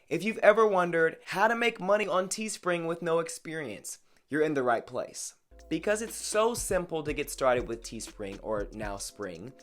If you've ever wondered how to make money on Teespring with no experience, you're in the right place. Because it's so simple to get started with Teespring, or now Spring,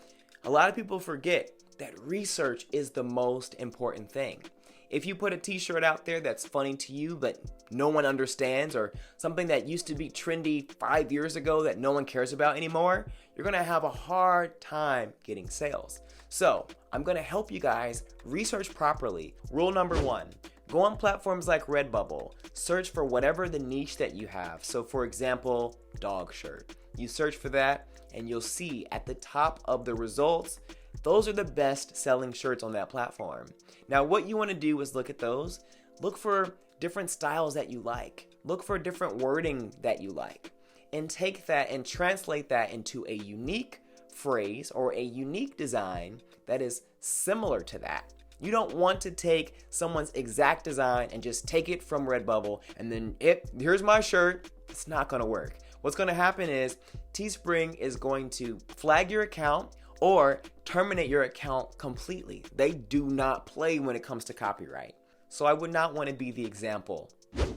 a lot of people forget that research is the most important thing. If you put a t-shirt out there that's funny to you but no one understands, or something that used to be trendy 5 years ago that no one cares about anymore, you're gonna have a hard time getting sales. So I'm gonna help you guys research properly. Rule number 1, go on platforms like Redbubble, search for whatever the niche that you have. So for example, dog shirt. You search for that and you'll see at the top of the results, those are the best selling shirts on that platform. Now what you want to do is look at those, look for different styles that you like, look for different wording that you like, and take that and translate that into a unique phrase or a unique design that is similar to that. You don't want to take someone's exact design and just take it from Redbubble and then here's my shirt. It's not going to work. What's going to happen is Teespring is going to flag your account or terminate your account completely. They do not play when it comes to copyright. So I would not want to be the example.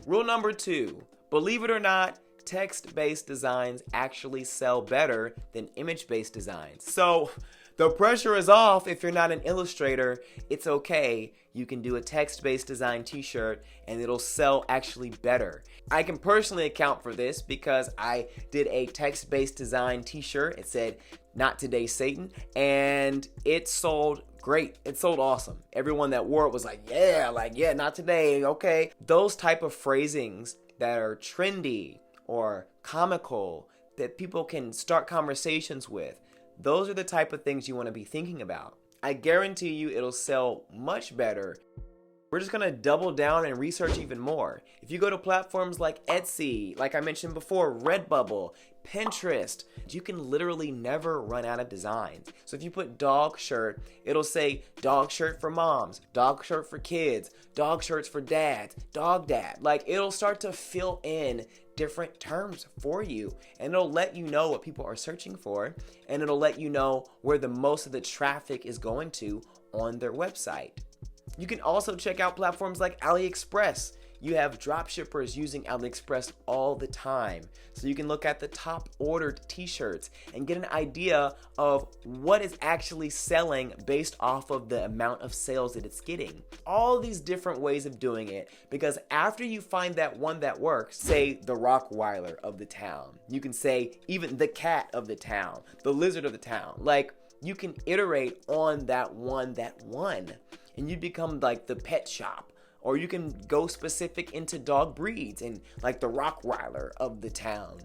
Rule number 2, believe it or not, text-based designs actually sell better than image-based designs. So the pressure is off. If you're not an illustrator, it's okay. You can do a text-based design t-shirt and it'll sell actually better. I can personally account for this because I did a text-based design t-shirt. It said, "Not today, Satan," and it sold great. It sold awesome. Everyone that wore it was like, yeah, not today, okay. Those type of phrasings that are trendy or comical that people can start conversations with, those are the type of things you want to be thinking about. I guarantee you it'll sell much better. We're just gonna double down and research even more. If you go to platforms like Etsy, like I mentioned before, Redbubble, Pinterest, you can literally never run out of designs. So if you put dog shirt, it'll say dog shirt for moms, dog shirt for kids, dog shirts for dads, dog dad. Like it'll start to fill in different terms for you, and it'll let you know what people are searching for, and it'll let you know where the most of the traffic is going to on their website. You can also check out platforms like AliExpress. You have dropshippers using AliExpress all the time. So you can look at the top ordered t-shirts and get an idea of what is actually selling based off of the amount of sales that it's getting. All these different ways of doing it, because after you find that one that works, say the Rockweiler of the town, you can say even the cat of the town, the lizard of the town. Like you can iterate on that one and you become like the pet shop. Or you can go specific into dog breeds and like the Rockweiler of the town.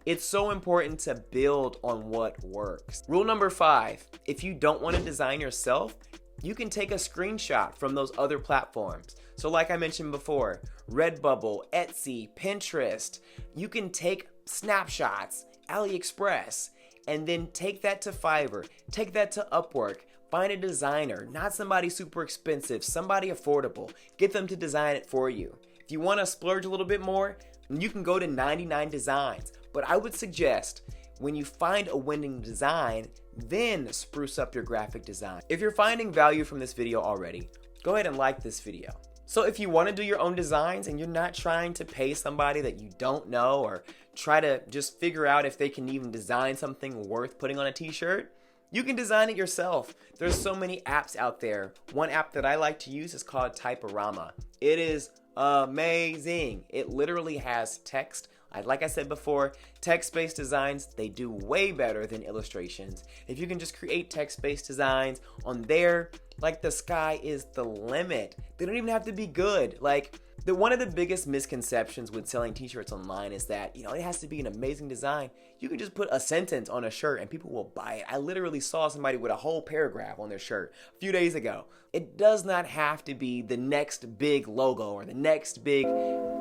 It's so important to build on what works. Rule number 5, if you don't want to design yourself, you can take a screenshot from those other platforms. So like I mentioned before, Redbubble, Etsy, Pinterest, you can take snapshots, AliExpress, and then take that to Fiverr, take that to Upwork. Find a designer, not somebody super expensive, somebody affordable. Get them to design it for you. If you want to splurge a little bit more, you can go to 99 Designs. But I would suggest when you find a winning design, then spruce up your graphic design. If you're finding value from this video already, go ahead and like this video. So if you want to do your own designs and you're not trying to pay somebody that you don't know or try to just figure out if they can even design something worth putting on a t-shirt, you can design it yourself. There's so many apps out there. One app that I like to use is called Typorama. It is amazing. It literally has text. Like I said before, text-based designs, they do way better than illustrations. If you can just create text-based designs on there, like the sky is the limit. They don't even have to be good. Like one of the biggest misconceptions with selling t-shirts online is that, it has to be an amazing design. You can just put a sentence on a shirt and people will buy it. I literally saw somebody with a whole paragraph on their shirt a few days ago. It does not have to be the next big logo or the next big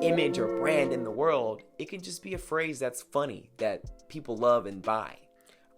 image or brand in the world. It can just be a phrase that's funny that people love and buy.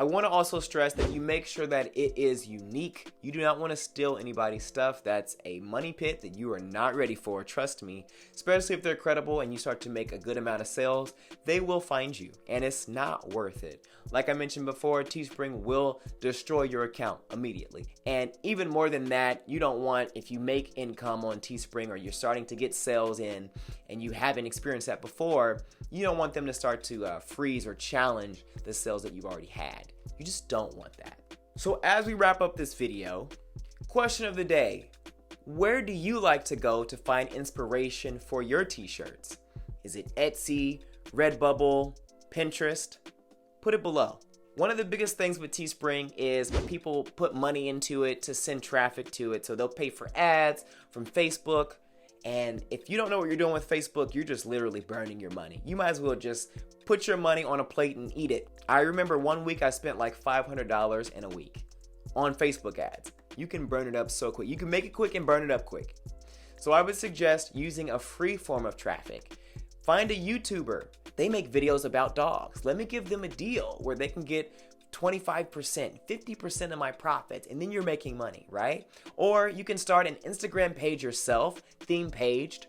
I want to also stress that you make sure that it is unique. You do not want to steal anybody's stuff. That's a money pit that you are not ready for, trust me. Especially if they're credible and you start to make a good amount of sales, they will find you and it's not worth it. Like I mentioned before, Teespring will destroy your account immediately. And even more than that, you don't want, if you make income on Teespring or you're starting to get sales in and you haven't experienced that before, you don't want them to start to freeze or challenge the sales that you've already had. You just don't want that. So as we wrap up this video, question of the day: where do you like to go to find inspiration for your t-shirts? Is it Etsy, Redbubble, Pinterest? Put it below. One of the biggest things with Teespring is when people put money into it to send traffic to it. So they'll pay for ads from Facebook. And if you don't know what you're doing with Facebook, you're just literally burning your money. You might as well just put your money on a plate and eat it. I remember one week I spent like $500 in a week on Facebook ads. You can burn it up so quick. You can make it quick and burn it up quick. So I would suggest using a free form of traffic. Find a YouTuber. They make videos about dogs. Let me give them a deal where they can get 25%, 50% of my profits, and then you're making money, right? Or you can start an Instagram page yourself, theme paged.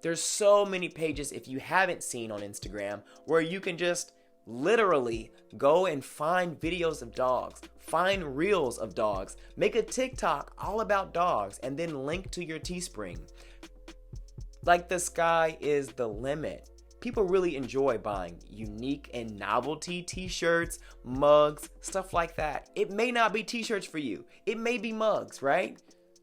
There's so many pages, if you haven't seen on Instagram, where you can just literally go and find videos of dogs, find reels of dogs, make a TikTok all about dogs, and then link to your Teespring. Like, the sky is the limit. People really enjoy buying unique and novelty t-shirts, mugs, stuff like that. It may not be t-shirts for you. It may be mugs, right?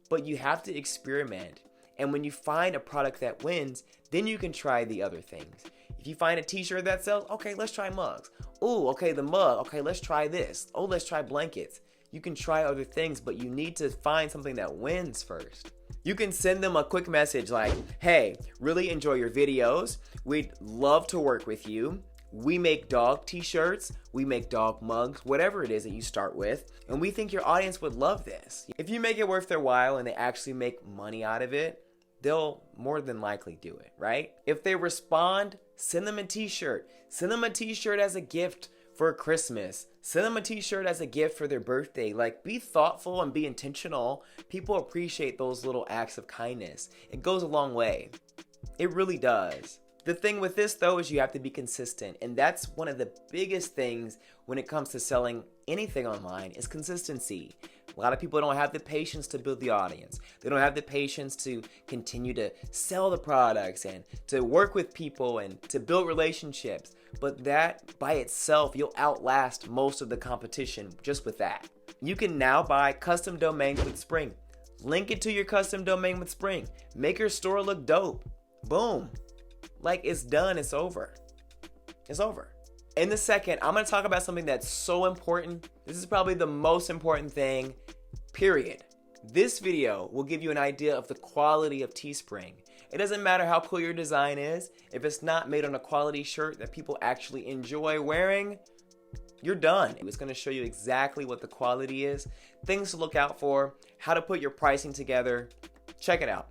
But you have to experiment. And when you find a product that wins, then you can try the other things. If you find a t-shirt that sells, okay, let's try mugs. Ooh, okay, the mug. Okay, let's try this. Oh, let's try blankets. You can try other things, but you need to find something that wins first. You can send them a quick message like, hey, really enjoy your videos. We'd love to work with you. We make dog t-shirts, we make dog mugs, whatever it is that you start with, and we think your audience would love this. If you make it worth their while and they actually make money out of it, they'll more than likely do it, right? If they respond, send them a t-shirt. Send them a t-shirt as a gift for Christmas. Send them a t-shirt as a gift for their birthday. Like, be thoughtful and be intentional. People appreciate those little acts of kindness. It goes a long way. It really does. The thing with this, though, is you have to be consistent. And that's one of the biggest things when it comes to selling anything online is consistency. A lot of people don't have the patience to build the audience. They don't have the patience to continue to sell the products and to work with people and to build relationships. But that by itself, you'll outlast most of the competition just with that. You can now buy custom domains with Spring. Link it to your custom domain with Spring. Make your store look dope. Boom. Like, it's done. It's over. It's over. In the second, I'm going to talk about something that's so important. This is probably the most important thing, period. This video will give you an idea of the quality of Teespring. It doesn't matter how cool your design is. If it's not made on a quality shirt that people actually enjoy wearing, you're done. It's going to show you exactly what the quality is, things to look out for, how to put your pricing together. Check it out.